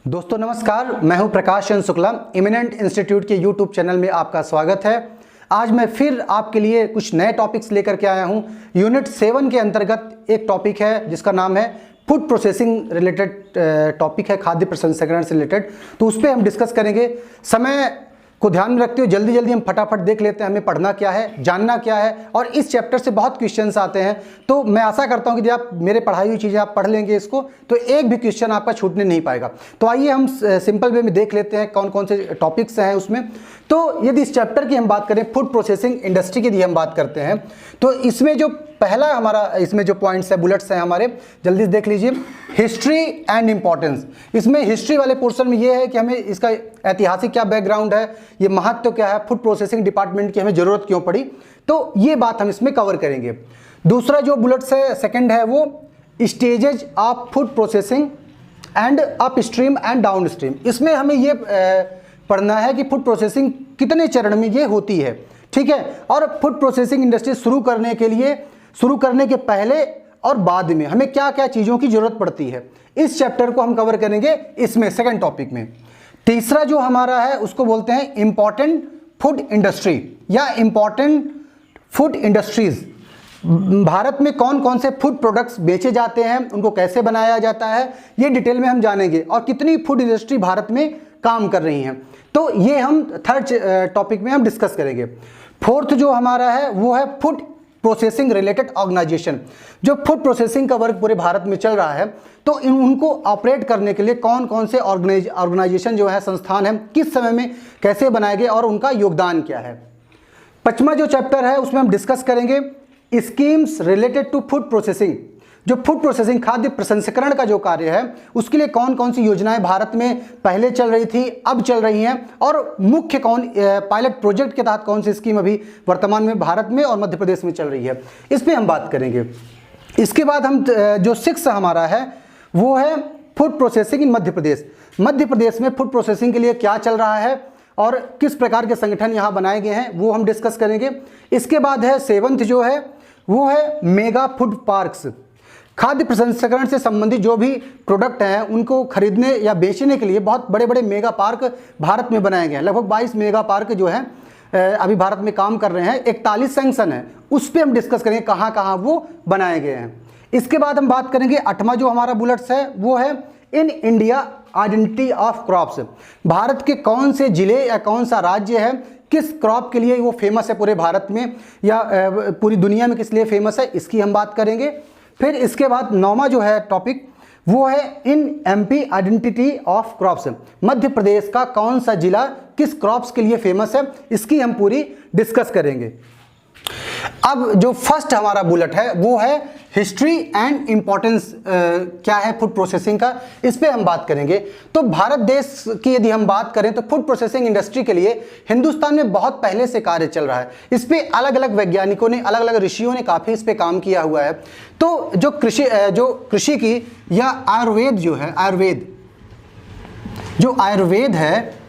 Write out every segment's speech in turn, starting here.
दोस्तों नमस्कार, मैं हूं प्रकाश चंद्र शुक्ला। इमिनेंट इंस्टीट्यूट के यूट्यूब चैनल में आपका स्वागत है। आज मैं फिर आपके लिए कुछ नए टॉपिक्स लेकर के आया हूं। यूनिट 7 के अंतर्गत एक टॉपिक है जिसका नाम है फूड प्रोसेसिंग रिलेटेड टॉपिक है, खाद्य प्रसंस्करण से रिलेटेड। तो उस पर हम डिस्कस करेंगे। समय को ध्यान में रखते हुए जल्दी जल्दी हम फटाफट देख लेते हैं हमें पढ़ना क्या है, जानना क्या है। और इस चैप्टर से बहुत क्वेश्चंस आते हैं, तो मैं आशा करता हूं कि जब आप मेरे पढ़ाई हुई चीज़ें आप पढ़ लेंगे इसको, तो एक भी क्वेश्चन आपका छूटने नहीं पाएगा। तो आइए हम सिंपल वे में देख लेते हैं कौन कौन से टॉपिक्स हैं उसमें। तो यदि इस चैप्टर की हम बात करें, फूड प्रोसेसिंग इंडस्ट्री की यदि हम बात करते हैं, तो इसमें जो पहला हमारा इसमें जो पॉइंट्स है, बुलेट्स हैं हमारे, जल्दी से देख लीजिए। History and importance. इसमें हिस्ट्री वाले पोर्शन में ये है कि हमें इसका ऐतिहासिक क्या बैकग्राउंड है, ये महत्व क्या है, फूड प्रोसेसिंग डिपार्टमेंट की हमें जरूरत क्यों पड़ी, तो ये बात हम इसमें कवर करेंगे। दूसरा जो बुलेट्स है सेकंड है वो stages of food processing and up stream and down stream. इसमें हमें ये पढ़ना है कि फूड प्रोसेसिंग कितने चरण में ये होती है, ठीक है। और फूड प्रोसेसिंग इंडस्ट्री शुरू करने के पहले और बाद में हमें क्या क्या चीज़ों की जरूरत पड़ती है, इस चैप्टर को हम कवर करेंगे इसमें सेकंड टॉपिक में। तीसरा जो हमारा है उसको बोलते हैं इंपॉर्टेंट फूड इंडस्ट्री या इंपॉर्टेंट फूड इंडस्ट्रीज। भारत में कौन कौन से फूड प्रोडक्ट्स बेचे जाते हैं, उनको कैसे बनाया जाता है, ये डिटेल में हम जानेंगे। और कितनी फूड इंडस्ट्री भारत में काम कर रही हैं, तो ये हम थर्ड टॉपिक में हम डिस्कस करेंगे। फोर्थ जो हमारा है वो है फूड प्रोसेसिंग रिलेटेड ऑर्गेनाइजेशन। जो फूड प्रोसेसिंग का वर्क पूरे भारत में चल रहा है, तो उनको ऑपरेट करने के लिए कौन कौन से ऑर्गेनाइजेशन जो है, संस्थान है, किस समय में कैसे बनाए गए और उनका योगदान क्या है। पांचवा जो चैप्टर है उसमें हम डिस्कस करेंगे schemes related to food processing. जो फूड प्रोसेसिंग खाद्य प्रसंस्करण का जो कार्य है, उसके लिए कौन कौन सी योजनाएं भारत में पहले चल रही थी, अब चल रही हैं, और मुख्य पायलट प्रोजेक्ट के तहत कौन सी स्कीम अभी वर्तमान में भारत में और मध्य प्रदेश में चल रही है, इस पर हम बात करेंगे। इसके बाद हम जो 6 हमारा है वो है फूड प्रोसेसिंग इन मध्य प्रदेश। मध्य प्रदेश में फूड प्रोसेसिंग के लिए क्या चल रहा है और किस प्रकार के संगठन यहाँ बनाए गए हैं, वो हम डिस्कस करेंगे। इसके बाद है 7th जो है वो है मेगा फूड पार्क्स। खाद्य प्रसंस्करण से संबंधित जो भी प्रोडक्ट हैं उनको खरीदने या बेचने के लिए बहुत बड़े बड़े मेगा पार्क भारत में बनाए गए हैं। लगभग 22 मेगा पार्क जो है अभी भारत में काम कर रहे हैं। 41 सैंक्शन है, उस पर हम डिस्कस करेंगे कहाँ कहाँ वो बनाए गए हैं। इसके बाद हम बात करेंगे 8वां जो हमारा बुलेट्स है वो है in India identity of crops. Bharat के कौन से जिले या कौन सा राज्य है, किस क्रॉप के लिए वो फेमस है पूरे भारत में या पूरी दुनिया में किस लिए फेमस है, इसकी हम बात करेंगे। फिर इसके बाद 9वां जो है टॉपिक वो है in MP identity of crops. Madhya Pradesh का कौन सा जिला किस क्रॉप्स के लिए फेमस है, इसकी हम पूरी डिस्कस करेंगे। अब जो फर्स्ट हमारा बुलेट है वो है हिस्ट्री एंड इंपॉर्टेंस क्या है फूड प्रोसेसिंग का, इस पे हम बात करेंगे। तो भारत देश की यदि हम बात करें तो फूड प्रोसेसिंग इंडस्ट्री के लिए हिंदुस्तान में बहुत पहले से कार्य चल रहा है। इस पे अलग अलग वैज्ञानिकों ने, अलग अलग ऋषियों ने काफ़ी इस पे काम किया हुआ है। तो जो कृषि की या आयुर्वेद जो है, आयुर्वेद है,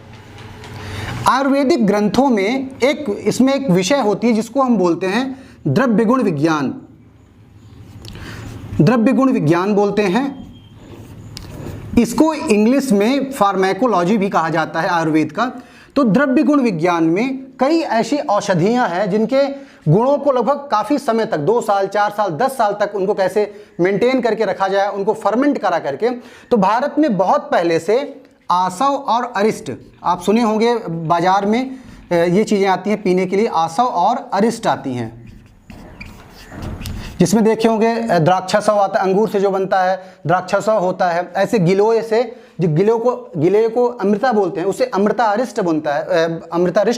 आयुर्वेदिक ग्रंथों में इसमें एक विषय होती है जिसको हम बोलते हैं द्रव्य गुण विज्ञान। द्रव्य गुण विज्ञान बोलते हैं इसको, इंग्लिश में फार्मेकोलॉजी भी कहा जाता है आयुर्वेद का। तो द्रव्य गुण विज्ञान में कई ऐसी औषधियां हैं जिनके गुणों को लगभग काफ़ी समय तक, 2 साल 4 साल 10 साल तक उनको कैसे मेंटेन करके रखा जाए, उनको फर्मेंट करा करके। तो भारत में बहुत पहले से आसव और अरिष्ट, आप सुने होंगे बाजार में ये चीज़ें आती हैं पीने के लिए, आसव और अरिष्ट आती हैं, जिसमें देखे होंगे द्राक्षासव आता है, अंगूर से जो बनता है द्राक्षासव होता है। ऐसे गिलोय से, जो गिले को अमृता बोलते हैं, उससे अमृता अरिष्ट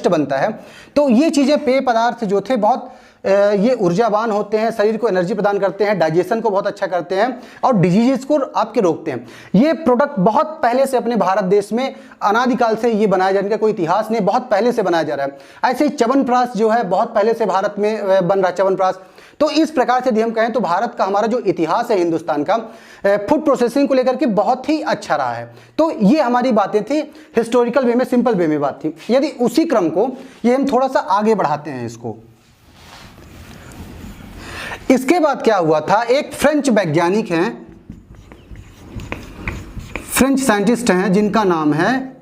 बनता है। तो ये चीज़ें पेय पदार्थ जो थे बहुत ये ऊर्जावान होते हैं, शरीर को एनर्जी प्रदान करते हैं, डाइजेशन को बहुत अच्छा करते हैं और डिजीजेस को आपके रोकते हैं। ये प्रोडक्ट बहुत पहले से अपने भारत देश में अनादिकाल से ये बनाया जाने का कोई इतिहास नहीं, बहुत पहले से बनाया जा रहा है। ऐसे ही च्यवनप्राश जो है बहुत पहले से भारत में बन रहा है च्यवनप्राश। तो इस प्रकार से यदि हम कहें तो भारत का हमारा जो इतिहास है हिंदुस्तान का फूड प्रोसेसिंग को लेकर के बहुत ही अच्छा रहा है। तो ये हमारी बातें थी, हिस्टोरिकल वे में, सिंपल वे में बात थी। यदि उसी क्रम को ये हम थोड़ा सा आगे बढ़ाते हैं इसको, इसके बाद क्या हुआ था, एक फ्रेंच वैज्ञानिक हैं फ्रेंच साइंटिस्ट हैं जिनका नाम है,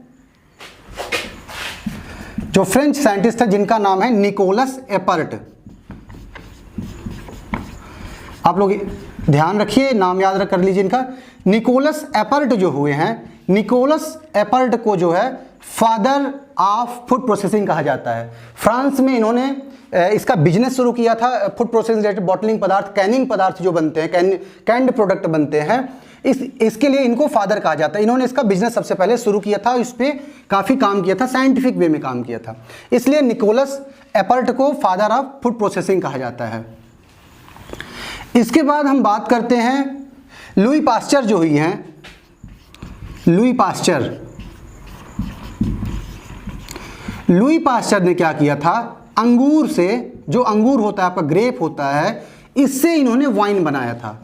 जो फ्रेंच साइंटिस्ट है जिनका नाम है निकोलस एपर्ट। आप लोग ध्यान रखिए, नाम याद रख कर लीजिए इनका। निकोलस एपर्ट जो हुए हैं, निकोलस एपर्ट को जो है फादर ऑफ फूड प्रोसेसिंग कहा जाता है। फ्रांस में इन्होंने इसका बिजनेस शुरू किया था, फूड प्रोसेसिंग रिलेटेड बॉटलिंग पदार्थ, कैनिंग पदार्थ जो बनते हैं, कैंड प्रोडक्ट बनते हैं, इसके लिए इनको फादर कहा जाता है। इन्होंने इसका बिजनेस सबसे पहले शुरू किया था, इस पर काफ़ी काम किया था, साइंटिफिक वे में काम किया था, इसलिए निकोलस एपर्ट को फादर ऑफ फूड प्रोसेसिंग कहा जाता है। इसके बाद हम बात करते हैं लुई पास्चर जो हुई हैं, लुई पास्चर। लुई पास्चर ने क्या किया था, अंगूर से, जो अंगूर होता है आपका ग्रेप होता है, इससे इन्होंने वाइन बनाया था।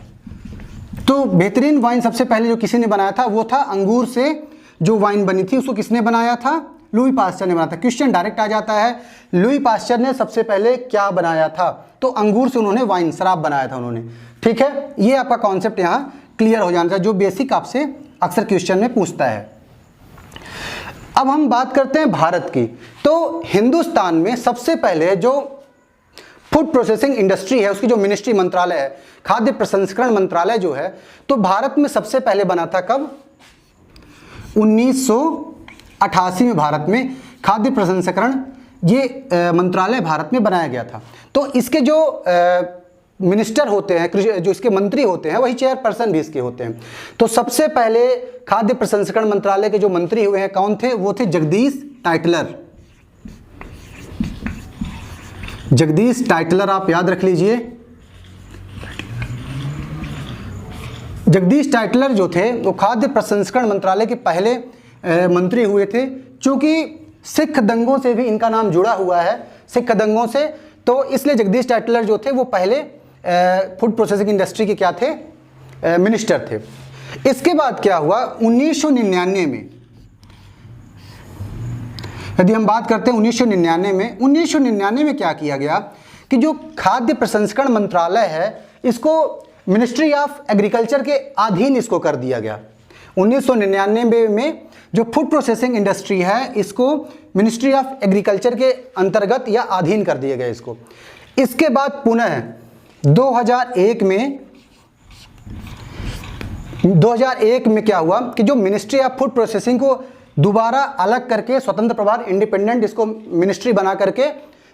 तो बेहतरीन वाइन सबसे पहले जो किसी ने बनाया था वो था अंगूर से जो वाइन बनी थी, उसको किसने बनाया था, लुई पास्चर ने बनाया था। क्वेश्चन डायरेक्ट आ जाता है, लुई पास्चर ने सबसे पहले क्या बनाया था, तो अंगूर से उन्होंने वाइन, शराब बनाया था उन्होंने। ठीक है, ये आपका कॉन्सेप्ट यहाँ क्लियर हो जाना चाहिए, जो बेसिक आपसे अक्सर क्वेश्चन में पूछता है। अब हम बात करते हैं भारत की। तो हिंदुस्तान में सबसे पहले जो फूड प्रोसेसिंग इंडस्ट्री है, उसकी जो मिनिस्ट्री, मंत्रालय है, खाद्य प्रसंस्करण मंत्रालय जो है, तो भारत में सबसे पहले बना था कब, 1988 में भारत में खाद्य प्रसंस्करण ये मंत्रालय भारत में बनाया गया था। तो इसके जो मिनिस्टर होते हैं, जो इसके मंत्री होते हैं, वही चेयरपर्सन भी इसके होते हैं। तो सबसे पहले खाद्य प्रसंस्करण मंत्रालय के जो मंत्री हुए हैं कौन थे, वो थे जगदीश टाइटलर। जगदीश टाइटलर आप याद रख लीजिए। जगदीश टाइटलर जो थे वो खाद्य प्रसंस्करण मंत्रालय के पहले मंत्री हुए थे। चूंकि सिख दंगों से भी इनका नाम जुड़ा हुआ है, सिख दंगों से, तो इसलिए जगदीश टाइटलर जो थे वो पहले फूड प्रोसेसिंग इंडस्ट्री के क्या थे, मिनिस्टर थे। इसके बाद क्या हुआ, 1999 में, यदि हम बात करते हैं 1999 में क्या किया गया कि जो खाद्य प्रसंस्करण मंत्रालय है इसको मिनिस्ट्री ऑफ एग्रीकल्चर के अधीन इसको कर दिया गया। 1999 में जो फूड प्रोसेसिंग इंडस्ट्री है इसको मिनिस्ट्री ऑफ एग्रीकल्चर के अंतर्गत या अधीन कर दिया गया इसको। इसके बाद पुनः 2001 में क्या हुआ कि जो मिनिस्ट्री ऑफ फूड प्रोसेसिंग को दोबारा अलग करके स्वतंत्र प्रभार, इंडिपेंडेंट इसको मिनिस्ट्री बना करके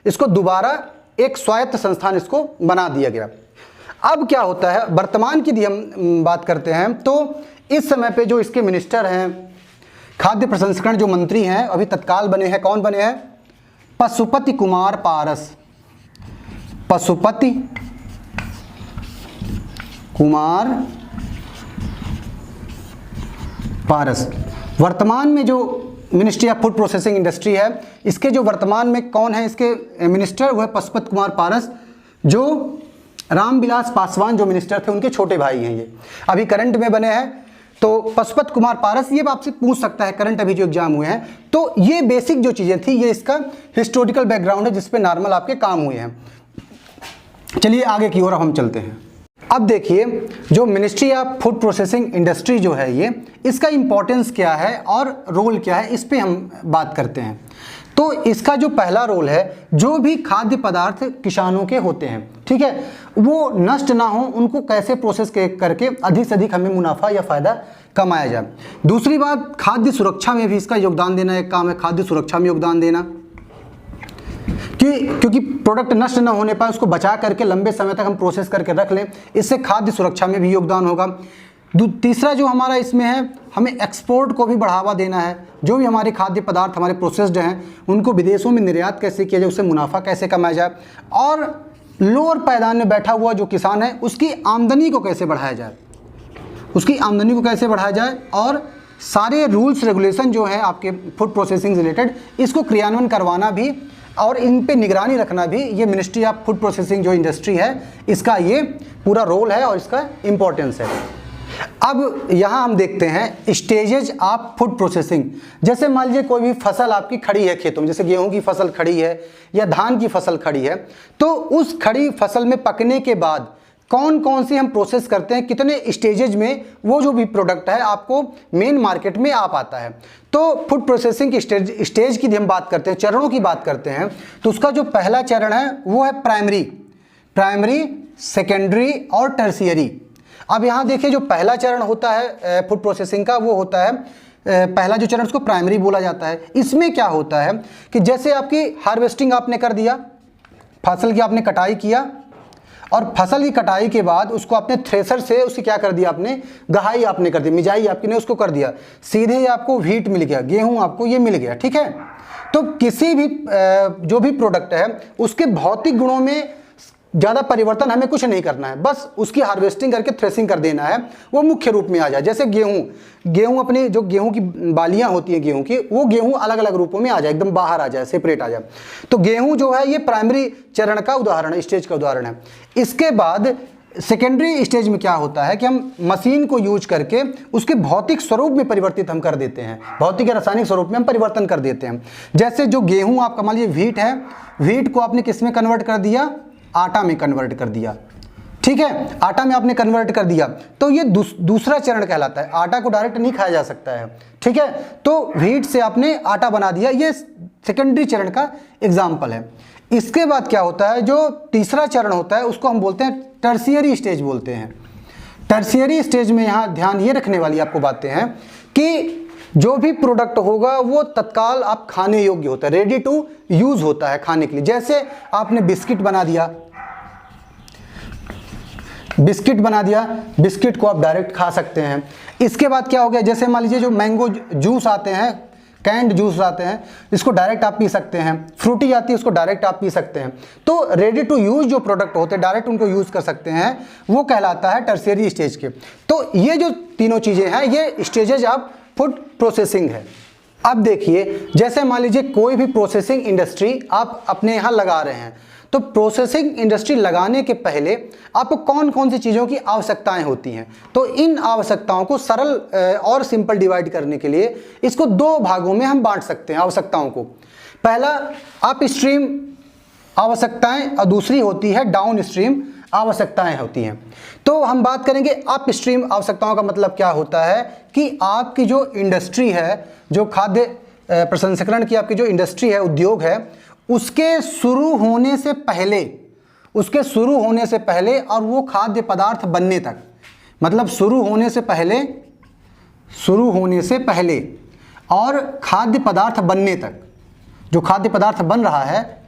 इसको दोबारा एक स्वायत्त संस्थान इसको बना दिया गया। अब क्या होता है, वर्तमान की यदि हम बात करते हैं तो इस समय पे जो इसके मिनिस्टर हैं, खाद्य प्रसंस्करण जो मंत्री हैं अभी तत्काल बने हैं, कौन बने हैं, पशुपति कुमार पारस। पशुपति कुमार पारस। वर्तमान में जो ministry of food processing industry है इसके जो वर्तमान में कौन है इसके मिनिस्टर, वो है पशुपति कुमार पारस, जो रामविलास पासवान जो मिनिस्टर थे उनके छोटे भाई हैं। ये अभी करंट में बने हैं। तो पशुपति कुमार पारस, ये आपसे पूछ सकता है, करंट अभी जो एग्जाम हुए हैं। तो ये बेसिक जो चीज़ें थी, ये इसका हिस्टोरिकल बैकग्राउंड है जिसपे नॉर्मल आपके काम हुए हैं। चलिए आगे की ओर हम चलते हैं। अब देखिए जो ministry of food processing industry जो है ये, इसका इंपॉर्टेंस क्या है और रोल क्या है, इस पे हम बात करते हैं। तो इसका जो पहला रोल है, जो भी खाद्य पदार्थ किसानों के होते हैं, ठीक है, वो नष्ट ना हो, उनको कैसे प्रोसेस करके अधिक से अधिक हमें मुनाफा या फ़ायदा कमाया जाए। दूसरी बात, खाद्य सुरक्षा में भी इसका योगदान देना एक काम है, खाद्य सुरक्षा में योगदान देना, क्योंकि प्रोडक्ट नष्ट न होने पाए, उसको बचा करके लंबे समय तक हम प्रोसेस करके रख लें, इससे खाद्य सुरक्षा में भी योगदान होगा। तीसरा जो हमारा इसमें है, हमें एक्सपोर्ट को भी बढ़ावा देना है। जो भी हमारे खाद्य पदार्थ हमारे प्रोसेस्ड हैं उनको विदेशों में निर्यात कैसे किया जाए, उससे मुनाफा कैसे कमाया जाए, और लोअर पायदान में बैठा हुआ जो किसान है उसकी आमदनी को कैसे बढ़ाया जाए, उसकी आमदनी को कैसे बढ़ाया जाए, और सारे रूल्स रेगुलेशन जो है आपके फूड प्रोसेसिंग रिलेटेड, इसको क्रियान्वयन करवाना भी और इन पे निगरानी रखना भी, ये मिनिस्ट्री ऑफ फूड प्रोसेसिंग जो इंडस्ट्री है इसका ये पूरा रोल है और इसका इम्पोर्टेंस है। अब यहाँ हम देखते हैं स्टेजेज ऑफ फूड प्रोसेसिंग। जैसे मान लीजिए कोई भी फसल आपकी खड़ी है खेतों में, जैसे गेहूं की फसल खड़ी है या धान की फसल खड़ी है, तो उस खड़ी फसल में पकने के बाद कौन कौन सी हम प्रोसेस करते हैं, कितने स्टेजेज में वो जो भी प्रोडक्ट है आपको मेन मार्केट में आ पाता है। तो फूड प्रोसेसिंग की स्टेज की हम बात करते हैं, चरणों की बात करते हैं, तो उसका जो पहला चरण है वो है प्राइमरी, सेकेंडरी और टर्शियरी। अब यहाँ देखिए जो पहला चरण होता है फूड प्रोसेसिंग का वो होता है पहला जो चरण उसको प्राइमरी बोला जाता है। इसमें क्या होता है कि जैसे आपकी हार्वेस्टिंग आपने कर दिया, फसल की आपने कटाई किया और फसल की कटाई के बाद उसको आपने थ्रेसर से उसकी क्या कर दिया, आपने गहाई आपने कर दी, मिजाई आपकी ने उसको कर दिया, सीधे आपको व्हीट मिल गया, गेहूं आपको ये मिल गया, ठीक है। तो किसी भी जो भी प्रोडक्ट है उसके भौतिक गुणों में ज़्यादा परिवर्तन हमें कुछ नहीं करना है, बस उसकी हार्वेस्टिंग करके थ्रेसिंग कर देना है, वो मुख्य रूप में आ जाए। जैसे गेहूं अपनी जो गेहूं की बालियां होती हैं गेहूं की, वो गेहूं अलग अलग रूपों में आ जाए, एकदम बाहर आ जाए, सेपरेट आ जाए। तो गेहूं जो है ये प्राइमरी चरण का उदाहरण है, स्टेज का उदाहरण है। इसके बाद सेकेंडरी स्टेज में क्या होता है कि हम मशीन को यूज करके उसके भौतिक स्वरूप में परिवर्तित हम कर देते हैं, भौतिक या रासायनिक स्वरूप में हम परिवर्तन कर देते हैं। जैसे जो गेहूं आपका मान लीजिए व्हीट है, व्हीट को आपने किस में कन्वर्ट कर दिया, आटा में कन्वर्ट कर दिया, ठीक है, आटा में आपने कन्वर्ट कर दिया, तो ये दूसरा चरण कहलाता है। आटा को डायरेक्ट नहीं खाया जा सकता है, ठीक है, तो व्हीट से आपने आटा बना दिया, ये सेकेंडरी चरण का एग्जाम्पल है। इसके बाद क्या होता है, जो तीसरा चरण होता है उसको हम बोलते हैं टर्शियरी स्टेज बोलते हैं। टर्शियरी स्टेज में यहाँ ध्यान ये रखने वाली आपको बातें हैं कि जो भी प्रोडक्ट होगा वो तत्काल आप खाने योग्य होता है, रेडी टू यूज होता है खाने के लिए। जैसे आपने बिस्किट बना दिया, बिस्किट को आप डायरेक्ट खा सकते हैं। इसके बाद क्या हो गया, जैसे मान लीजिए जो मैंगो जूस आते हैं, कैंड जूस आते हैं, इसको डायरेक्ट आप पी सकते हैं। फ्रूटी आती है, उसको डायरेक्ट आप पी सकते हैं। तो रेडी टू यूज जो प्रोडक्ट होते हैं डायरेक्ट उनको यूज कर सकते हैं, वो कहलाता है टर्शियरी स्टेज के। तो ये जो तीनों चीजें हैं ये स्टेजेज ऑफ फूड प्रोसेसिंग है। अब देखिए जैसे मान लीजिए कोई भी प्रोसेसिंग इंडस्ट्री आप अपने यहाँ लगा रहे हैं, तो प्रोसेसिंग इंडस्ट्री लगाने के पहले आपको कौन कौन सी चीज़ों की आवश्यकताएं होती हैं। तो इन आवश्यकताओं को सरल और सिंपल डिवाइड करने के लिए इसको दो भागों में हम बांट सकते हैं आवश्यकताओं को। पहला अप स्ट्रीम आवश्यकताएं और दूसरी होती है डाउन स्ट्रीम आवश्यकताएं होती हैं। तो हम बात करेंगे अप स्ट्रीम आवश्यकताओं का मतलब क्या होता है कि आपकी जो इंडस्ट्री है, जो खाद्य प्रसंस्करण की आपकी जो इंडस्ट्री है, उद्योग है, उसके शुरू होने से पहले और वो खाद्य पदार्थ बनने तक, मतलब शुरू होने से पहले और खाद्य पदार्थ बनने तक, जो खाद्य पदार्थ बन रहा है,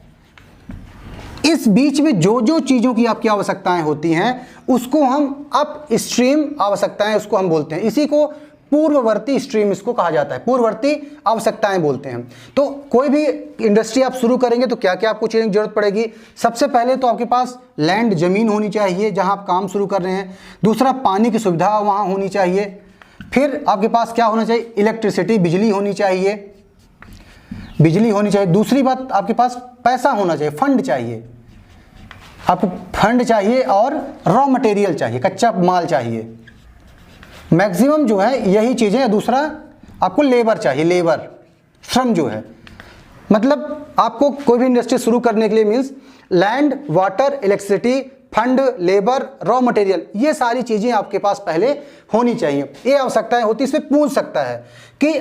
इस बीच में जो जो चीज़ों की आपकी आवश्यकताएं होती हैं उसको हम अप स्ट्रीम आवश्यकताएं उसको हम बोलते हैं। इसी को पूर्ववर्ती स्ट्रीम इसको कहा जाता है, पूर्ववर्ती आवश्यकताएं बोलते हैं। तो कोई भी इंडस्ट्री आप शुरू करेंगे तो क्या क्या आपको चीज़ों की जरूरत पड़ेगी। सबसे पहले तो आपके पास लैंड, ज़मीन होनी चाहिए जहां आप काम शुरू कर रहे हैं। दूसरा, पानी की सुविधा वहां होनी चाहिए। फिर आपके पास क्या होना चाहिए, इलेक्ट्रिसिटी, बिजली होनी चाहिए। दूसरी बात, आपके पास पैसा होना चाहिए, फंड चाहिए, आपको फंड चाहिए और रॉ मटेरियल चाहिए, कच्चा माल चाहिए। मैक्सिमम जो है यही चीज़ें हैं। दूसरा, आपको लेबर चाहिए, लेबर, श्रम जो है, मतलब आपको कोई भी इंडस्ट्री शुरू करने के लिए means land, water, electricity, fund, labour, raw material, ये सारी चीज़ें आपके पास पहले होनी चाहिए। ये आवश्यकताएं होती, इसमें पूछ सकता है कि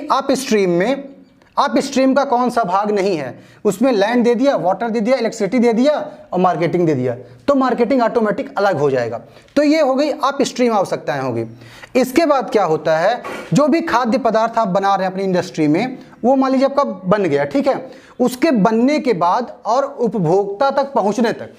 अप स्ट्रीम का कौन सा भाग नहीं है, उसमें लैंड दे दिया, वाटर दे दिया, इलेक्ट्रिसिटी दे दिया और मार्केटिंग दे दिया, तो मार्केटिंग ऑटोमेटिक अलग हो जाएगा। तो ये हो गई अप स्ट्रीम आवश्यकताएं होगी। इसके बाद क्या होता है, जो भी खाद्य पदार्थ आप बना रहे हैं अपनी इंडस्ट्री में, वो मान लीजिए आपका बन गया, ठीक है, उसके बनने के बाद और उपभोक्ता तक पहुंचने तक,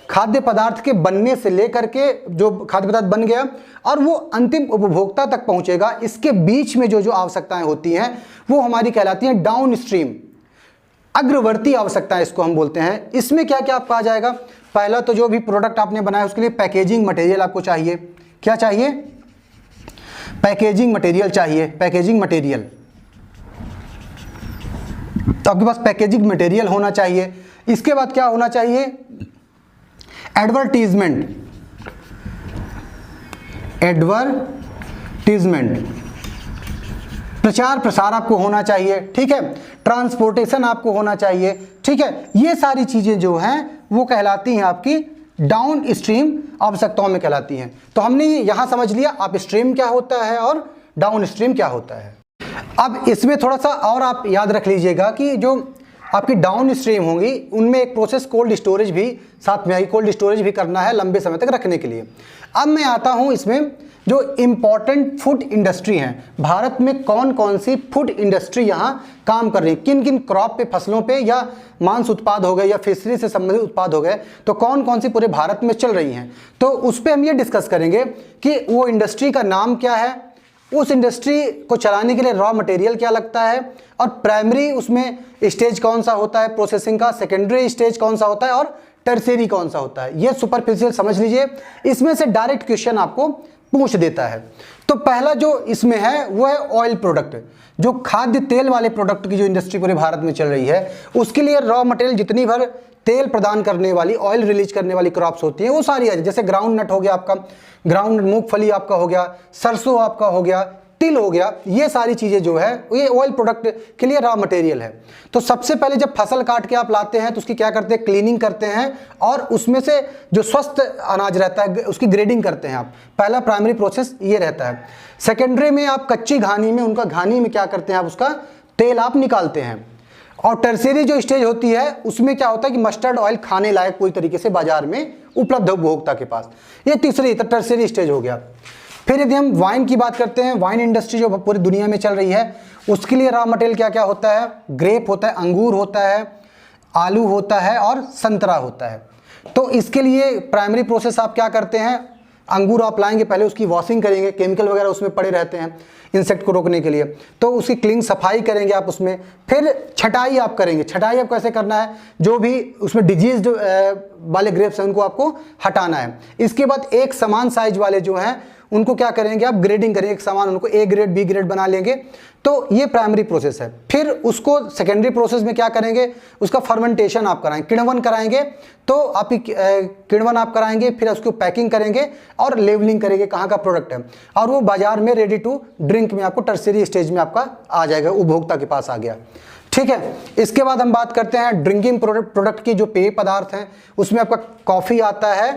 खाद्य पदार्थ के बनने से लेकर के जो खाद्य पदार्थ बन गया और वो अंतिम उपभोक्ता तक पहुंचेगा, इसके बीच में जो जो आवश्यकताएं होती हैं वो हमारी कहलाती हैं डाउन स्ट्रीम, अग्रवर्ती आवश्यकताएं इसको हम बोलते हैं। इसमें क्या क्या आपको आ जाएगा, पहला तो जो भी प्रोडक्ट आपने बनाया उसके लिए पैकेजिंग मटेरियल आपको चाहिए। क्या चाहिए, पैकेजिंग मटेरियल चाहिए, पैकेजिंग मटेरियल। तो आपके पास पैकेजिंग मटेरियल होना चाहिए। इसके बाद क्या होना चाहिए, एडवर्टीजमेंट, प्रचार प्रसार आपको होना चाहिए, ठीक है, ट्रांसपोर्टेशन आपको होना चाहिए, ठीक है। ये सारी चीजें जो हैं वो कहलाती हैं आपकी डाउन स्ट्रीम आवश्यकताओं में कहलाती हैं। तो हमने यहाँ समझ लिया अप स्ट्रीम क्या होता है और डाउन स्ट्रीम क्या होता है। अब इसमें थोड़ा सा और आप याद रख लीजिएगा कि जो आपकी डाउन स्ट्रीम होंगी उनमें एक प्रोसेस कोल्ड स्टोरेज भी साथ में आई, कोल्ड स्टोरेज भी करना है लंबे समय तक रखने के लिए। अब मैं आता हूँ इसमें जो इम्पॉर्टेंट फूड इंडस्ट्री हैं, भारत में कौन कौन सी फूड इंडस्ट्री यहाँ काम कर रही है, किन किन क्रॉप पे, फसलों पे, या मांस उत्पाद हो गए या फिशरी से संबंधित उत्पाद हो गए, तो कौन कौन सी पूरे भारत में चल रही हैं। तो उस पर हम ये डिस्कस करेंगे कि वो इंडस्ट्री का नाम क्या है, उस इंडस्ट्री को चलाने के लिए रॉ मटेरियल क्या लगता है, और प्राइमरी उसमें स्टेज कौन सा होता है प्रोसेसिंग का, सेकेंडरी स्टेज कौन सा होता है और टर्शियरी कौन सा होता है। ये सुपरफिशियल समझ लीजिए, इसमें से डायरेक्ट क्वेश्चन आपको पूछ देता है। तो पहला जो इसमें है वो है ऑयल प्रोडक्ट, जो खाद्य तेल वाले प्रोडक्ट की जो इंडस्ट्री पूरे भारत में चल रही है, उसके लिए रॉ मटेरियल जितनी भर तेल प्रदान करने वाली, ऑयल रिलीज करने वाली क्रॉप्स होती हैं वो सारी है। जैसे ग्राउंड नट हो गया आपका, ग्राउंड मूंगफली आपका हो गया, सरसों आपका हो गया, तिल हो गया, ये सारी चीज़ें जो है ये ऑयल प्रोडक्ट के लिए रॉ मटेरियल है। तो सबसे पहले जब फसल काट के आप लाते हैं तो उसकी क्या करते हैं, क्लीनिंग करते हैं और उसमें से जो स्वस्थ अनाज रहता है उसकी ग्रेडिंग करते हैं आप। पहला प्राइमरी प्रोसेस ये रहता है। सेकेंडरी में आप कच्ची घानी में, उनका घानी में क्या करते हैं आप उसका तेल आप निकालते हैं। और टर्शियरी जो स्टेज होती है उसमें क्या होता है कि मस्टर्ड ऑयल खाने लायक पूरी तरीके से बाजार में उपलब्ध उपभोक्ता के पास, ये तीसरी टर्शियरी स्टेज हो गया। फिर यदि हम वाइन की बात करते हैं, वाइन इंडस्ट्री जो पूरी दुनिया में चल रही है उसके लिए रॉ मटेरियल क्या क्या होता है, ग्रेप होता है, अंगूर होता है, आलू होता है और संतरा होता है। तो इसके लिए प्राइमरी प्रोसेस आप क्या करते हैं, अंगूर आप लाएंगे, पहले उसकी वॉशिंग करेंगे, केमिकल वगैरह उसमें पड़े रहते हैं इंसेक्ट को रोकने के लिए, तो उसकी क्लीन सफाई करेंगे आप उसमें। फिर छटाई आप करेंगे। छटाई आप कैसे करना है, जो भी उसमें डिजीज वाले ग्रेप्स हैं उनको आपको हटाना है। इसके बाद एक समान साइज वाले जो हैं उनको क्या करेंगे आप, ग्रेडिंग करेंगे, एक समान उनको ए ग्रेड बी ग्रेड बना लेंगे। तो ये प्राइमरी प्रोसेस है। फिर उसको सेकेंडरी प्रोसेस में क्या करेंगे, उसका फर्मेंटेशन आप कराएंगे, किण्वन कराएंगे। तो आप किण्वन आप कराएंगे, फिर उसको पैकिंग करेंगे और लेबलिंग करेंगे कहाँ का प्रोडक्ट है, और वो बाजार में रेडी टू ड्रिंक में आपको टर्शियरी स्टेज में आपका आ जाएगा, उपभोक्ता के पास आ गया। ठीक है। इसके बाद हम बात करते हैं ड्रिंकिंग प्रोडक्ट की, जो पेय पदार्थ हैं उसमें आपका कॉफ़ी आता है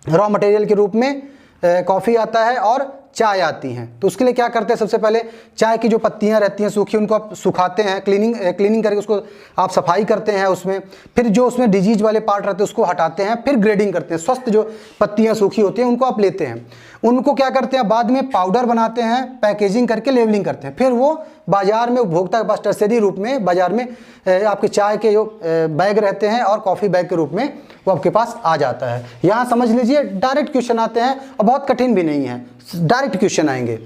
रॉ मटेरियल के रूप में, कॉफ़ी आता है और चाय आती हैं। तो उसके लिए क्या करते हैं, सबसे पहले चाय की जो पत्तियां रहती हैं सूखी, उनको आप सुखाते हैं, क्लीनिंग करके उसको आप सफाई करते हैं उसमें। फिर जो उसमें डिजीज वाले पार्ट रहते हैं उसको हटाते हैं, फिर ग्रेडिंग करते हैं। स्वस्थ जो पत्तियां सूखी होती हैं उनको आप लेते हैं, उनको क्या करते हैं बाद में पाउडर बनाते हैं, पैकेजिंग करके लेबलिंग करते हैं। फिर वो बाजार में उपभोक्ता के पास टर्शियरी रूप में बाजार में आपके चाय के जो बैग रहते हैं और कॉफ़ी बैग के रूप में वो आपके पास आ जाता है। यहाँ समझ लीजिए डायरेक्ट क्वेश्चन आते हैं और बहुत कठिन भी नहीं है, डायरेक्ट क्वेश्चन आएंगे।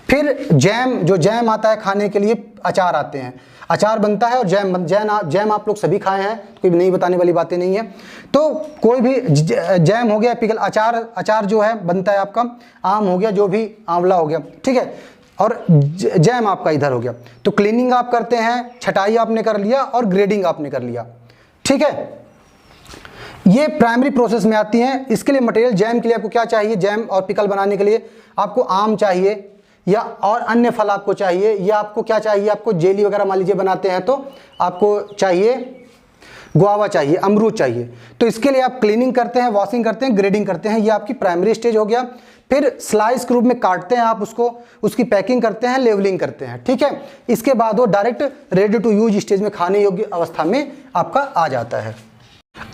फिर जैम, जो जैम आता है खाने के लिए, अचार आते हैं, अचार बनता है और जैम आप लोग सभी खाए हैं, कोई नहीं बताने वाली बातें नहीं है। तो कोई भी जैम हो गया, पिकल अचार जो है बनता है आपका, आम हो गया, जो भी आंवला हो गया, ठीक है, और जैम आपका इधर हो गया। तो क्लीनिंग आप करते हैं, छटाई आपने कर लिया और ग्रेडिंग आपने कर लिया, ठीक है। ये प्राइमरी प्रोसेस में आती हैं। इसके लिए मटेरियल, जैम के लिए आपको क्या चाहिए, जैम और पिकल बनाने के लिए आपको आम चाहिए या और अन्य फल आपको चाहिए, या आपको क्या चाहिए, आपको जेली वगैरह मान लीजिए बनाते हैं तो आपको चाहिए गुआवा चाहिए, अमरूद चाहिए। तो इसके लिए आप क्लीनिंग करते हैं, वॉशिंग करते हैं, ग्रेडिंग करते हैं, ये आपकी प्राइमरी स्टेज हो गया। फिर स्लाइस के रूप में काटते हैं आप उसको, उसकी पैकिंग करते हैं, लेवलिंग करते हैं, ठीक है। इसके बाद वो direct ready to use stage में, खाने योग्य अवस्था में आपका आ जाता है।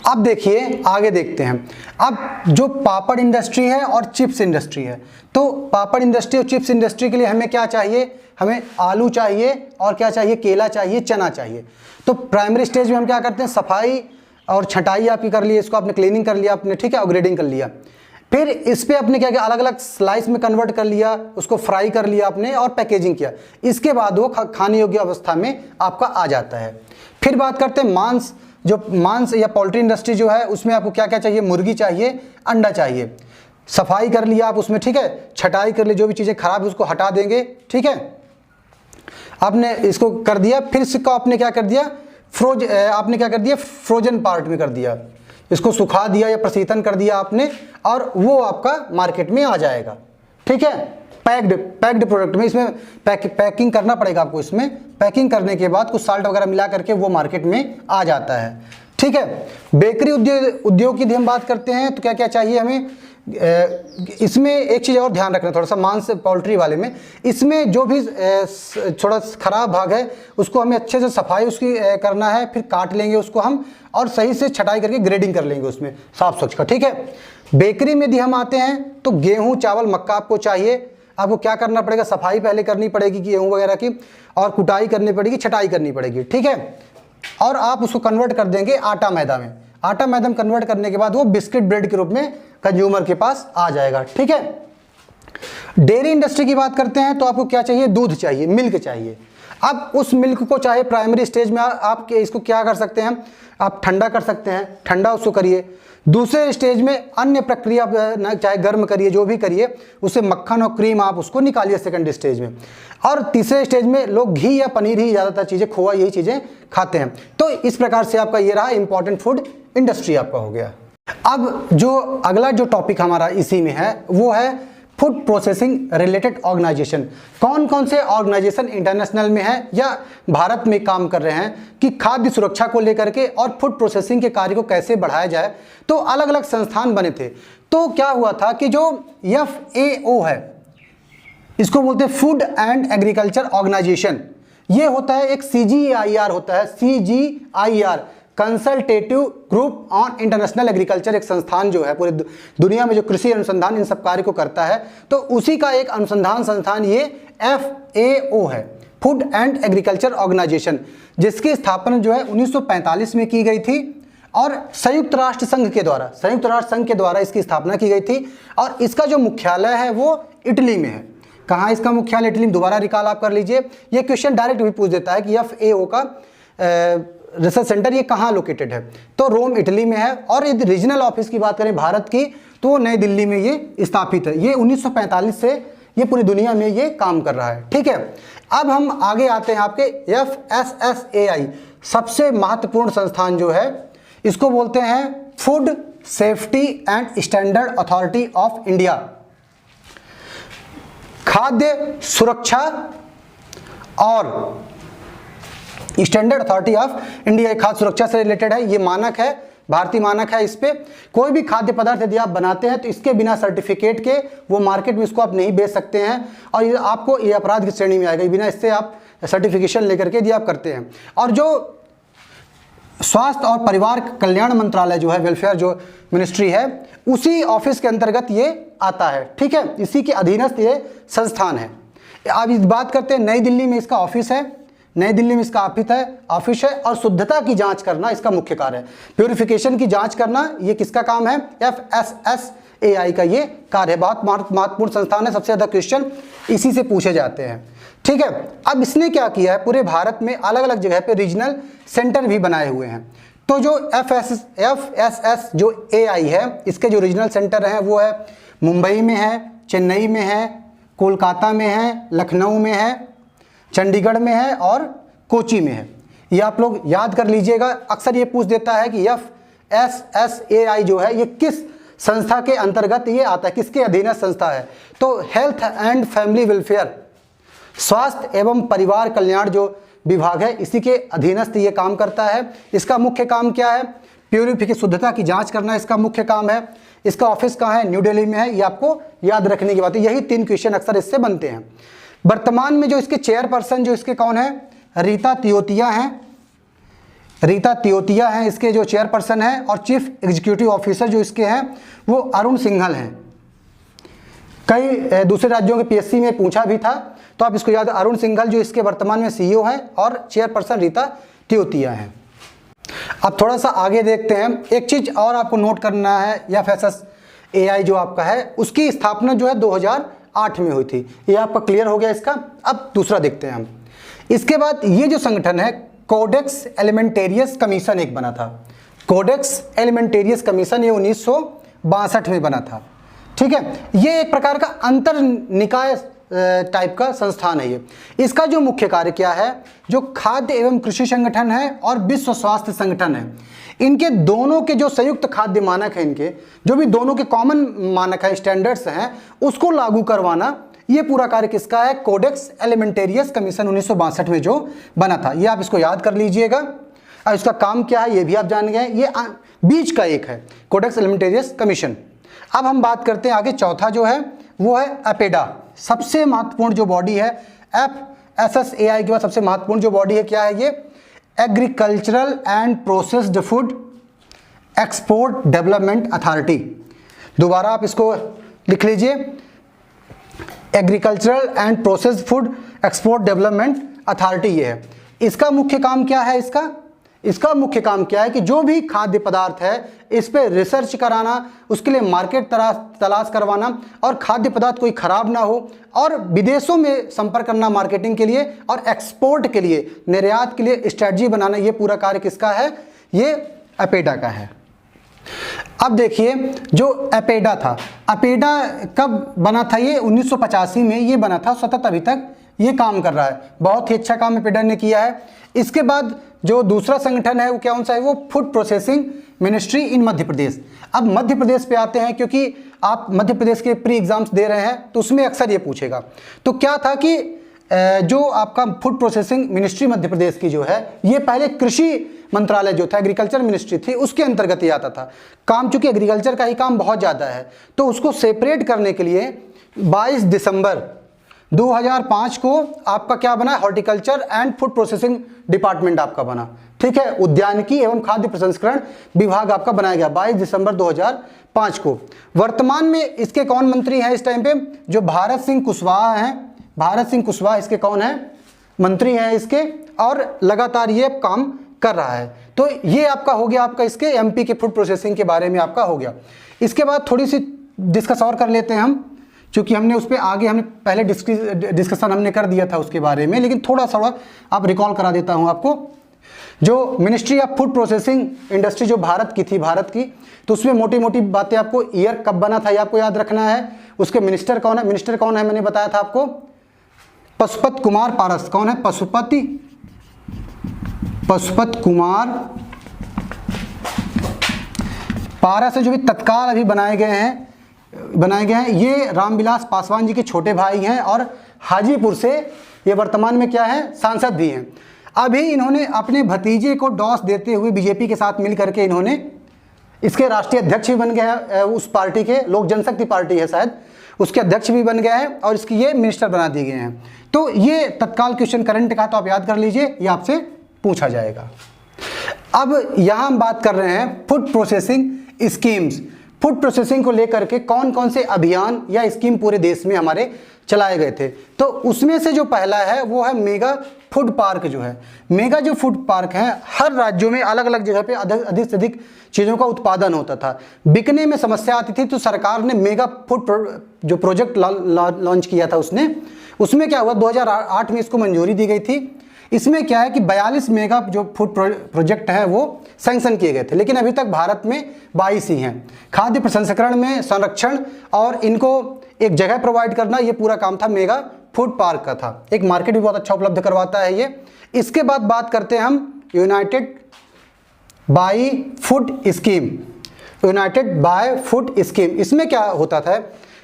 अब देखिए आगे देखते हैं। अब जो पापड़ इंडस्ट्री है और चिप्स इंडस्ट्री है, तो पापड़ इंडस्ट्री और चिप्स इंडस्ट्री के लिए हमें क्या चाहिए, हमें आलू चाहिए और क्या चाहिए, केला चाहिए, चना चाहिए। तो प्राइमरी स्टेज में हम क्या करते हैं, सफाई और छटाई आपकी कर ली, इसको आपने क्लीनिंग कर लिया आपने, ठीक है, और ग्रेडिंग कर लिया। फिर इस पर आपने क्या किया, अलग अलग स्लाइस में कन्वर्ट कर लिया, उसको फ्राई कर लिया आपने और पैकेजिंग किया। इसके बाद वो खाने योग्य अवस्था में आपका आ जाता है। फिर बात करते हैं मांस, जो मांस या पोल्ट्री इंडस्ट्री जो है उसमें आपको क्या क्या चाहिए, मुर्गी चाहिए, अंडा चाहिए। सफाई कर लिया आप उसमें, ठीक है, छटाई कर ली, जो भी चीज़ें खराब है उसको हटा देंगे, ठीक है, आपने इसको कर दिया। फिर इसको आपने क्या कर दिया, आपने क्या कर दिया, फ्रोजन पार्ट में कर दिया, इसको सुखा दिया या प्रशीतन कर दिया आपने, और वो आपका मार्केट में आ जाएगा, ठीक है, पैक्ड प्रोडक्ट में। इसमें पैकिंग करना पड़ेगा आपको, इसमें पैकिंग करने के बाद कुछ साल्ट वगैरह मिला करके वो मार्केट में आ जाता है, ठीक है। बेकरी उद्योग की यदि हम बात करते हैं तो क्या क्या चाहिए हमें, इसमें एक चीज़ और ध्यान रखना, थोड़ा सा मांस पोल्ट्री वाले में, इसमें जो भी थोड़ा खराब भाग है उसको हमें अच्छे से सफाई उसकी करना है, फिर काट लेंगे उसको हम और सही से छटाई करके ग्रेडिंग कर लेंगे उसमें साफ स्वच्छ का, ठीक है। बेकरी में यदि हम आते हैं तो गेहूं चावल मक्का आपको चाहिए। आपको क्या करना पड़ेगा, सफाई पहले करनी पड़ेगी गेहूं वगैरह की, और कुटाई करनी पड़ेगी, छटाई करनी पड़ेगी, ठीक है। और आप उसको कन्वर्ट कर देंगे आटा मैदा में। आटा मैदा में कन्वर्ट करने के बाद वो बिस्किट ब्रेड के रूप में कंज्यूमर के पास आ जाएगा, ठीक है। डेयरी इंडस्ट्री की बात करते हैं तो आपको क्या चाहिए, दूध चाहिए, मिल्क चाहिए। अब उस मिल्क को चाहे प्राइमरी स्टेज में आप इसको क्या कर सकते हैं, आप ठंडा कर सकते हैं, ठंडा उसको करिए। दूसरे स्टेज में अन्य प्रक्रिया चाहे गर्म करिए, जो भी करिए, उससे मक्खन और क्रीम आप उसको निकालिए सेकंड स्टेज में। और तीसरे स्टेज में लोग घी या पनीर ही ज़्यादातर चीज़ें, खोआ, यही चीज़ें खाते हैं। तो इस प्रकार से आपका ये रहा इंपॉर्टेंट फूड इंडस्ट्री आपका हो गया। अब जो अगला जो टॉपिक हमारा इसी में है वो है फूड प्रोसेसिंग रिलेटेड ऑर्गेनाइजेशन। कौन कौन से ऑर्गेनाइजेशन इंटरनेशनल में है या भारत में काम कर रहे हैं कि खाद्य सुरक्षा को लेकर के और फूड प्रोसेसिंग के कार्य को कैसे बढ़ाया जाए। तो अलग अलग संस्थान बने थे। तो क्या हुआ था कि जो FAO है, इसको बोलते हैं फूड एंड एग्रीकल्चर ऑर्गेनाइजेशन, ये होता है एक CGIAR होता है, CGIAR consultative group on international agriculture, एक संस्थान जो है पूरे दुनिया में जो कृषि अनुसंधान इन सब कार्य को करता है। तो उसी का एक अनुसंधान संस्थान ये FAO है, फूड एंड एग्रीकल्चर ऑर्गेनाइजेशन, जिसकी स्थापना जो है 1945 में की गई थी और संयुक्त राष्ट्र संघ के द्वारा इसकी स्थापना की गई थी। और इसका जो मुख्यालय है वो इटली में है। कहाँ इसका मुख्यालय, इटली में। दोबारा रिकॉल आप कर लीजिए, ये क्वेश्चन डायरेक्ट भी पूछ देता है कि FAO का रिसर्च सेंटर ये कहाँ लोकेटेड है। तो रोम इटली में है। और यदि रीजनल ऑफिस की बात करें भारत की तो नई दिल्ली में ये स्थापित है। ये 1945 से ये पूरी दुनिया में ये काम कर रहा है, ठीक है। अब हम आगे आते हैं आपके FSSAI, सबसे महत्वपूर्ण संस्थान जो है इसको बोलते हैं food safety and standard authority of India. खाद्य सुरक्षा और स्टैंडर्ड अथॉरिटी ऑफ इंडिया, खाद्य सुरक्षा से रिलेटेड है। ये मानक है, भारतीय मानक है। इस पे कोई भी खाद्य पदार्थ यदि आप बनाते हैं तो इसके बिना सर्टिफिकेट के वो मार्केट में इसको आप नहीं बेच सकते हैं और ये आपको ये अपराध की श्रेणी में आएगा बिना इससे आप सर्टिफिकेशन लेकर के यदि आप करते हैं। और जो स्वास्थ्य और परिवार कल्याण मंत्रालय जो है, वेलफेयर जो मिनिस्ट्री है, उसी ऑफिस के अंतर्गत ये आता है, ठीक है। इसी के अधीनस्थ ये संस्थान है। अब इस बात करते हैं, नई दिल्ली में इसका ऑफिस है, नई दिल्ली में इसका ऑफिस है। और शुद्धता की जांच करना इसका मुख्य कार्य है। प्यूरिफिकेशन की जांच करना ये किसका काम है, FSSAI का ये कार्य है। बहुत महत्वपूर्ण संस्थान है, सबसे ज़्यादा क्वेश्चन इसी से पूछे जाते हैं, ठीक है। अब इसने क्या किया है, पूरे भारत में अलग अलग जगह पे रीजनल सेंटर भी बनाए हुए हैं। तो जो FSS जो AI है, इसके जो रीजनल सेंटर हैं वो है मुंबई में है, चेन्नई में है, कोलकाता में है, लखनऊ में है, चंडीगढ़ में है और कोची में है। ये आप लोग याद कर लीजिएगा। अक्सर ये पूछ देता है कि FSSAI जो है ये किस संस्था के अंतर्गत ये आता है, किसके अधीन संस्था है। तो हेल्थ एंड फैमिली वेलफेयर, स्वास्थ्य एवं परिवार कल्याण जो विभाग है, इसी के अधीनस्थ ये काम करता है। इसका मुख्य काम क्या है, प्यूरिफिकेशन, शुद्धता की जांच करना इसका मुख्य काम है। इसका ऑफिस कहाँ है, न्यू दिल्ली में है। ये आपको याद रखने की बात है। यही 3 क्वेश्चन अक्सर इससे बनते हैं। वर्तमान में जो इसके चेयरपर्सन जो इसके कौन है, रीता तियोतिया हैं। रीता तियोतिया हैं इसके जो चेयरपर्सन हैं। और चीफ एग्जीक्यूटिव ऑफिसर जो इसके हैं वो अरुण सिंघल हैं। कई दूसरे राज्यों के PSC में पूछा भी था, तो आप इसको याद, अरुण सिंघल जो इसके वर्तमान में CEO हैं और चेयरपर्सन रीता तियोतिया हैं। अब थोड़ा सा आगे देखते हैं। एक चीज़ और आपको नोट करना है, FSSAI जो आपका है उसकी स्थापना जो है 2008 में हुई थी। ये आपका क्लियर हो गया इसका। अब दूसरा देखते हैं हम। इसके बाद ये जो संगठन है कोडेक्स एलिमेंटेरियस कमीशन एक बना था। कोडेक्स एलिमेंटेरियस कमीशन ये 1962 में बना था, ठीक है। ये एक प्रकार का अंतर निकाय टाइप का संस्थान है। ये इसका जो मुख्य कार्य क्या है, जो खाद्य एवं कृषि संगठन है और विश्व स्वास्थ्य संगठन है, इनके दोनों के जो संयुक्त खाद्य मानक है, इनके जो भी दोनों के कॉमन मानक है, स्टैंडर्ड्स हैं, उसको लागू करवाना, ये पूरा कार्य किसका है, कोडेक्स एलिमेंटेरियस कमीशन 1962 में जो बना था। ये आप इसको याद कर लीजिएगा। और इसका काम क्या है ये भी आप जान गए। ये बीच का एक है कोडेक्स एलिमेंटेरियस कमीशन। अब हम बात करते हैं आगे, चौथा जो है वो है एपेडा। सबसे महत्वपूर्ण जो बॉडी है, FSSAI के बाद सबसे महत्वपूर्ण जो बॉडी है क्या है ये, agricultural and processed food export development authority. दोबारा आप इसको लिख लीजिए, agricultural and processed food export development authority ये है। इसका मुख्य काम क्या है, इसका मुख्य काम क्या है कि जो भी खाद्य पदार्थ है इस पे रिसर्च कराना, उसके लिए मार्केट तलाश करवाना, और खाद्य पदार्थ कोई खराब ना हो, और विदेशों में संपर्क करना मार्केटिंग के लिए, और एक्सपोर्ट के लिए, निर्यात के लिए स्ट्रेटजी बनाना, ये पूरा कार्य किसका है, ये एपेडा का है। अब देखिए जो एपेडा था, एपेडा कब बना था, ये 1985 में ये बना था, सतत अभी तक ये काम कर रहा है। बहुत ही अच्छा काम एपेडा ने किया है। इसके बाद जो दूसरा संगठन है वो कौन सा है, वो फूड प्रोसेसिंग मिनिस्ट्री इन मध्य प्रदेश। अब मध्य प्रदेश पे आते हैं, क्योंकि आप मध्य प्रदेश के प्री एग्जाम्स दे रहे हैं तो उसमें अक्सर ये पूछेगा। तो क्या था कि जो आपका food processing ministry Madhya Pradesh की जो है, ये पहले कृषि मंत्रालय जो था, एग्रीकल्चर मिनिस्ट्री थी, उसके अंतर्गत ये आता था काम। चूंकि एग्रीकल्चर का ही काम बहुत ज़्यादा है तो उसको सेपरेट करने के लिए 22 दिसंबर 2005 को आपका क्या बना, horticulture and food processing department आपका बना, ठीक है। उद्यानिकी एवं खाद्य प्रसंस्करण विभाग आपका बनाया गया 22 दिसंबर 2005 को। वर्तमान में इसके कौन मंत्री हैं इस टाइम पे, जो भारत सिंह कुशवाहा हैं। भारत सिंह कुशवाहा इसके कौन है, मंत्री हैं इसके, और लगातार ये काम कर रहा है। तो ये आपका हो गया, आपका इसके MP के फूड प्रोसेसिंग के बारे में आपका हो गया। इसके बाद थोड़ी सी डिस्कस और कर लेते हैं हम, क्योंकि हमने उस पर आगे हमने पहले डिस्कशन हमने कर दिया था उसके बारे में, लेकिन थोड़ा सा आप रिकॉल करा देता हूं आपको। जो ministry of food processing industry जो भारत की थी, भारत की, तो उसमें मोटी मोटी बातें आपको, ईयर कब बना था ये आपको याद रखना है। उसके मिनिस्टर कौन है, मिनिस्टर कौन है मैंने बताया था आपको, पशुपत कुमार पारस। कौन है, पशुपत कुमार पारस है। जो भी तत्काल अभी बनाए गए हैं, ये रामविलास पासवान जी के छोटे भाई हैं, और हाजीपुर से ये वर्तमान में क्या है, सांसद भी हैं। अभी इन्होंने अपने भतीजे को डॉस देते हुए बीजेपी के साथ मिल करके इन्होंने इसके राष्ट्रीय अध्यक्ष भी बन गए हैं, उस पार्टी के, लोक जनशक्ति पार्टी है शायद, उसके अध्यक्ष भी बन गए हैं, और इसकी ये मिनिस्टर बना दिए गए हैं। तो ये तत्काल क्वेश्चन करंट का तो आप याद कर लीजिए, ये आपसे पूछा जाएगा। अब यहाँ हम बात कर रहे हैं food processing schemes. Food processing को लेकर के कौन कौन से अभियान या स्कीम पूरे देश में हमारे चलाए गए थे। तो उसमें से जो पहला है वो है मेगा फूड पार्क। जो है मेगा जो फूड पार्क है, हर राज्यों में अलग अलग जगह पे अधिक से अधिक चीज़ों का उत्पादन होता था, बिकने में समस्या आती थी, तो सरकार ने मेगा फूड जो प्रोजेक्ट लॉन्च किया था उसमें क्या हुआ, 2008 में इसको मंजूरी दी गई थी। इसमें क्या है कि 42 मेगा जो फूड प्रोजेक्ट हैं वो सैंक्शन किए गए थे, लेकिन अभी तक भारत में 22 ही हैं। खाद्य प्रसंस्करण में संरक्षण और इनको एक जगह प्रोवाइड करना, ये पूरा काम था मेगा फूड पार्क का था। एक मार्केट भी बहुत अच्छा उपलब्ध करवाता है ये। इसके बाद बात करते हैं हम united by food scheme. United by food scheme, इसमें क्या होता था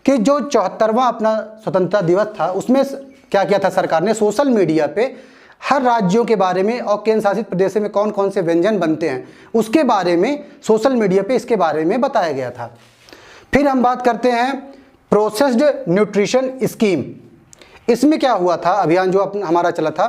कि जो 74वां अपना स्वतंत्रता दिवस था, उसमें क्या किया था सरकार ने, सोशल मीडिया पे हर राज्यों के बारे में और केंद्र शासित प्रदेशों में कौन कौन से व्यंजन बनते हैं उसके बारे में सोशल मीडिया पे इसके बारे में बताया गया था। फिर हम बात करते हैं प्रोसेस्ड न्यूट्रिशन स्कीम। इसमें क्या हुआ था, अभियान जो हमारा चला था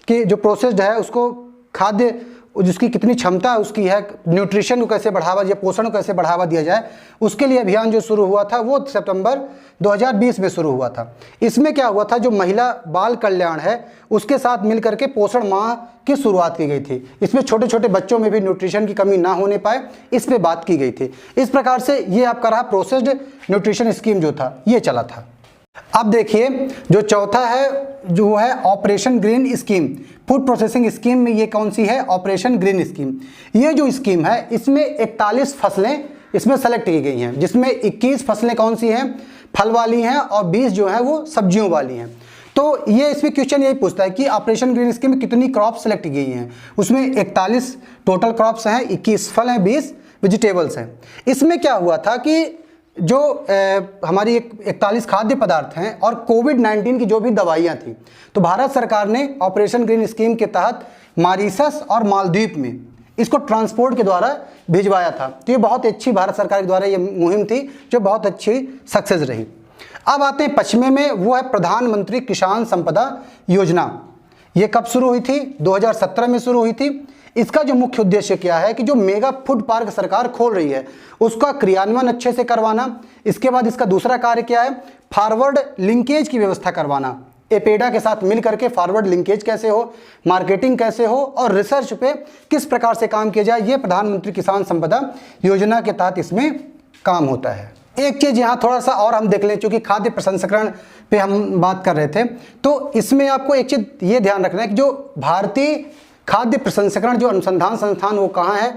कि जो प्रोसेस्ड है उसको खाद्य जिसकी कितनी क्षमता उसकी है, न्यूट्रिशन को कैसे बढ़ावा या पोषण को कैसे बढ़ावा दिया जाए, उसके लिए अभियान जो शुरू हुआ था वो सितंबर 2020 में शुरू हुआ था। इसमें क्या हुआ था, जो महिला बाल कल्याण है उसके साथ मिलकर के पोषण माह की शुरुआत की गई थी। इसमें छोटे छोटे बच्चों में भी न्यूट्रिशन की कमी ना होने पाए, इस पर बात की गई थी। इस प्रकार से ये आपका रहा प्रोसेस्ड न्यूट्रिशन स्कीम जो था ये चला था। अब देखिए जो चौथा है जो है operation green scheme. Food processing scheme में ये कौन सी है, ऑपरेशन ग्रीन स्कीम। ये जो स्कीम है इसमें 41 फसलें इसमें सेलेक्ट की गई हैं, जिसमें 21 फसलें कौन सी हैं, फल वाली हैं, और 20 जो है वो सब्जियों वाली हैं। तो ये इसमें क्वेश्चन यही पूछता है कि ऑपरेशन ग्रीन स्कीम में कितनी क्रॉप सेलेक्ट की गई हैं। उसमें 41 टोटल क्रॉप्स हैं, 21 फल हैं, 20 वेजिटेबल्स हैं। इसमें क्या हुआ था कि जो हमारी 41 खाद्य पदार्थ हैं और कोविड-19 की जो भी दवाइयाँ थी, तो भारत सरकार ने ऑपरेशन ग्रीन स्कीम के तहत मॉरिशस और मालदीव में इसको ट्रांसपोर्ट के द्वारा भिजवाया था। तो ये बहुत अच्छी भारत सरकार के द्वारा ये मुहिम थी जो बहुत अच्छी सक्सेस रही। अब आते हैं पश्चिमे में, वो है प्रधानमंत्री किसान संपदा योजना। ये कब शुरू हुई थी? 2017 में शुरू हुई थी। इसका जो मुख्य उद्देश्य क्या है कि जो मेगा फूड पार्क सरकार खोल रही है उसका क्रियान्वयन अच्छे से करवाना। इसके बाद इसका दूसरा कार्य क्या है? फॉरवर्ड लिंकेज की व्यवस्था करवाना। एपेडा के साथ मिल करके फॉरवर्ड लिंकेज कैसे हो, मार्केटिंग कैसे हो और रिसर्च पे किस प्रकार से काम किया जाए, ये प्रधानमंत्री किसान संपदा योजना के तहत इसमें काम होता है। एक चीज़ यहाँ थोड़ा सा और हम देख लें, चूँकि खाद्य प्रसंस्करण पे हम बात कर रहे थे, तो इसमें आपको एक चीज़ ये ध्यान रखना है कि जो भारतीय खाद्य प्रसंस्करण जो अनुसंधान संस्थान वो कहाँ है?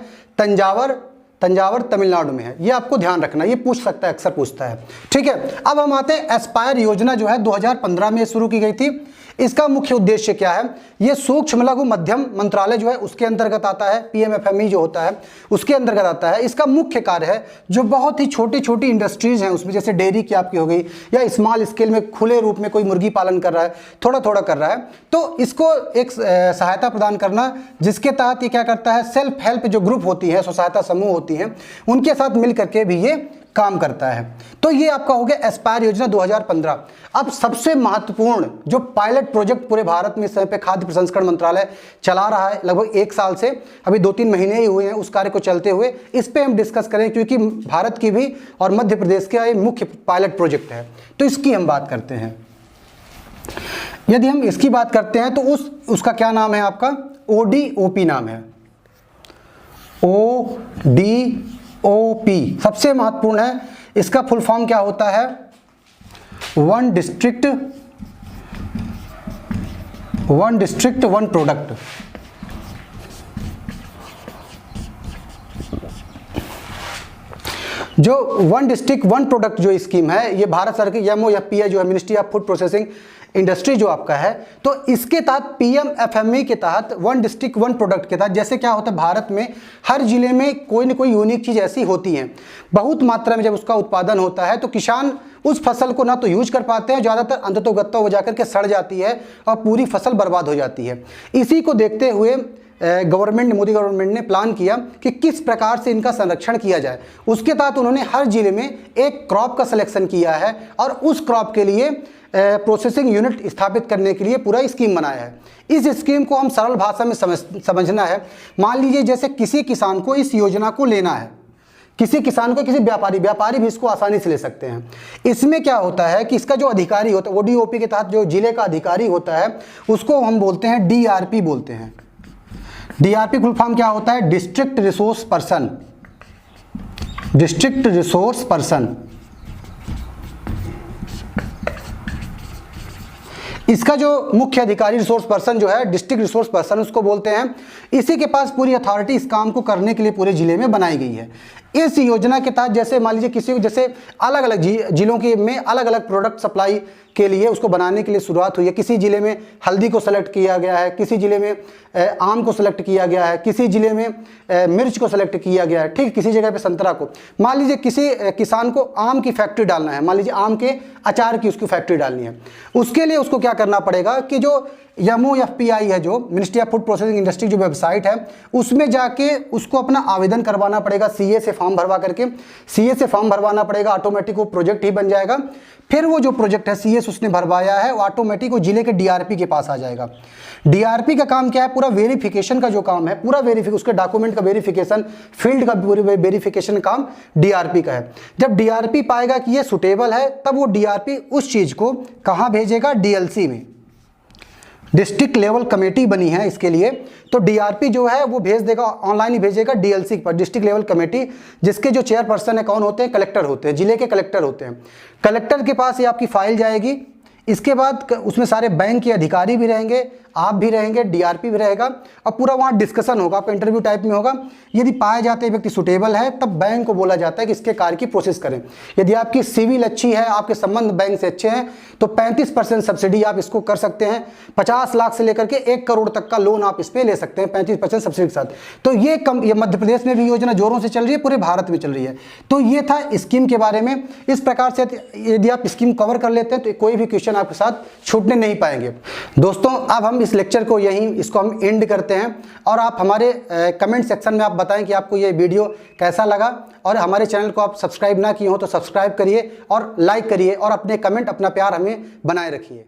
तंजावर तमिलनाडु में है। ये आपको ध्यान रखना, ये पूछ सकता है, अक्सर पूछता है। ठीक है, अब हम आते हैं एस्पायर योजना जो है 2015 में शुरू की गई थी। इसका मुख्य उद्देश्य क्या है? ये सूक्ष्म लघु मध्यम मंत्रालय जो है उसके अंतर्गत आता है, पीएमएफएमई जो होता है उसके अंतर्गत आता है। इसका मुख्य कार्य है जो बहुत ही छोटी छोटी इंडस्ट्रीज हैं उसमें, जैसे डेयरी की आपकी हो गई या स्मॉल स्केल में खुले रूप में कोई मुर्गी पालन कर रहा है, थोड़ा थोड़ा कर रहा है, तो इसको एक सहायता प्रदान करना, जिसके तहत ये क्या करता है? सेल्फ हेल्प जो ग्रुप होती है, स्व सहायता समूह होती हैं, उनके साथ मिल करके भी ये काम करता है। तो ये आपका हो गया एस्पायर योजना 2015। अब सबसे महत्वपूर्ण जो पायलट प्रोजेक्ट पूरे भारत में इस समय पे खाद्य प्रसंस्करण मंत्रालय चला रहा है, लगभग 1 साल से, अभी 2-3 महीने ही हुए हैं उस कार्य को चलते हुए, इस पे हम डिस्कस करें क्योंकि भारत की भी और मध्य प्रदेश का ये मुख्य पायलट प्रोजेक्ट है, तो इसकी हम बात करते हैं। यदि हम इसकी बात करते हैं तो उसका क्या नाम है? आपका ODOP नाम है, ODOP सबसे महत्वपूर्ण है। इसका फुल फॉर्म क्या होता है? One district one product. जो वन डिस्ट्रिक्ट वन प्रोडक्ट जो स्कीम है, ये भारत सरकार की MOFPI जो है, ministry of food processing industry जो आपका है, तो इसके तहत PMFME के तहत वन डिस्ट्रिक्ट वन प्रोडक्ट के तहत, जैसे क्या होता है भारत में हर जिले में कोई न कोई यूनिक चीज़ ऐसी होती है, बहुत मात्रा में जब उसका उत्पादन होता है तो किसान उस फसल को ना तो यूज कर पाते हैं, ज़्यादातर अंततोगत्वा हो जाकर के सड़ जाती है और पूरी फसल बर्बाद हो जाती है। इसी को देखते हुए मोदी गवर्नमेंट ने प्लान किया कि किस प्रकार से इनका संरक्षण किया जाए। उसके तहत उन्होंने हर जिले में एक क्रॉप का सिलेक्शन किया है और उस क्रॉप के लिए प्रोसेसिंग यूनिट स्थापित करने के लिए पूरा स्कीम बनाया है। इस स्कीम को हम सरल भाषा में समझना है। मान लीजिए जैसे किसी किसान को इस योजना को लेना है, किसी किसान को, किसी व्यापारी भी इसको आसानी से ले सकते हैं। इसमें क्या होता है कि इसका जो अधिकारी होता है, ODOP के तहत जो जिले का अधिकारी होता है उसको हम बोलते हैं DRP बोलते हैं। DRP फुल फॉर्म क्या होता है? District resource person. District resource person, इसका जो मुख्य अधिकारी रिसोर्स पर्सन जो है, डिस्ट्रिक्ट रिसोर्स पर्सन उसको बोलते हैं। इसी के पास पूरी अथॉरिटी इस काम को करने के लिए पूरे जिले में बनाई गई है। इस योजना के तहत जैसे मान लीजिए किसी को, जैसे अलग अलग जिलों के में अलग अलग प्रोडक्ट सप्लाई के लिए उसको बनाने के लिए शुरुआत हुई है। किसी जिले में हल्दी को सेलेक्ट किया गया है, किसी जिले में आम को सेलेक्ट किया गया है, किसी जिले में मिर्च को सेलेक्ट किया गया है, ठीक, किसी जगह पे संतरा को। मान लीजिए किसी किसान को आम की फैक्ट्री डालना है, मान लीजिए आम के अचार की उसकी फैक्ट्री डालनी है, उसके लिए उसको क्या करना पड़ेगा कि जो MOFPI है, जो ministry of food processing industry जो वेबसाइट है, उसमें जाके उसको अपना आवेदन करवाना पड़ेगा, CA से फॉर्म भरवा करके। CA से फॉर्म भरवाना पड़ेगा, ऑटोमेटिक वो प्रोजेक्ट ही बन जाएगा। फिर वो जो प्रोजेक्ट है CS उसने भरवाया है, वो ऑटोमेटिक वो जिले के DRP के पास आ जाएगा। DRP का काम क्या है? पूरा वेरिफिकेशन का जो काम है, पूरा उसके डॉक्यूमेंट का वेरिफिकेशन, फील्ड का वेरिफिकेशन काम DRP का है। जब DRP पाएगा कि ये सुटेबल है, तब वो DRP उस चीज़ को कहाँ भेजेगा? DLC में। डिस्ट्रिक्ट लेवल कमेटी बनी है इसके लिए, तो DRP जो है वो भेज देगा, ऑनलाइन ही भेजेगा DLC पर, डिस्ट्रिक्ट लेवल कमेटी, जिसके जो चेयरपर्सन है कौन होते हैं? कलेक्टर होते हैं, जिले के कलेक्टर होते हैं। कलेक्टर के पास ये आपकी फाइल जाएगी। इसके बाद उसमें सारे बैंक के अधिकारी भी रहेंगे, आप भी रहेंगे, DRP भी रहेगा और पूरा वहाँ डिस्कशन होगा, आपका इंटरव्यू टाइप में होगा। यदि पाए जाते व्यक्ति सुटेबल है, तब बैंक को बोला जाता है कि इसके कार्य की प्रोसेस करें। यदि आपकी सिविल अच्छी है, आपके संबंध बैंक से अच्छे हैं, तो 35% सब्सिडी आप इसको कर सकते हैं। 50 लाख से लेकर के 1 करोड़ तक का लोन आप इस पर ले सकते हैं 35% सब्सिडी के साथ। तो ये मध्य प्रदेश में भी योजना जोरों से चल रही है, पूरे भारत में चल रही है। तो ये था स्कीम के बारे में। इस प्रकार से यदि आप स्कीम कवर कर लेते हैं तो कोई भी क्वेश्चन आपके साथ छूटने नहीं पाएंगे। दोस्तों अब हम हम इस लेक्चर को इसको हम एंड करते हैं। और आप हमारे कमेंट सेक्शन में आप बताएं कि आपको ये वीडियो कैसा लगा, और हमारे चैनल को आप सब्सक्राइब ना किए हो तो सब्सक्राइब करिए और लाइक करिए, और अपने कमेंट, अपना प्यार हमें बनाए रखिए।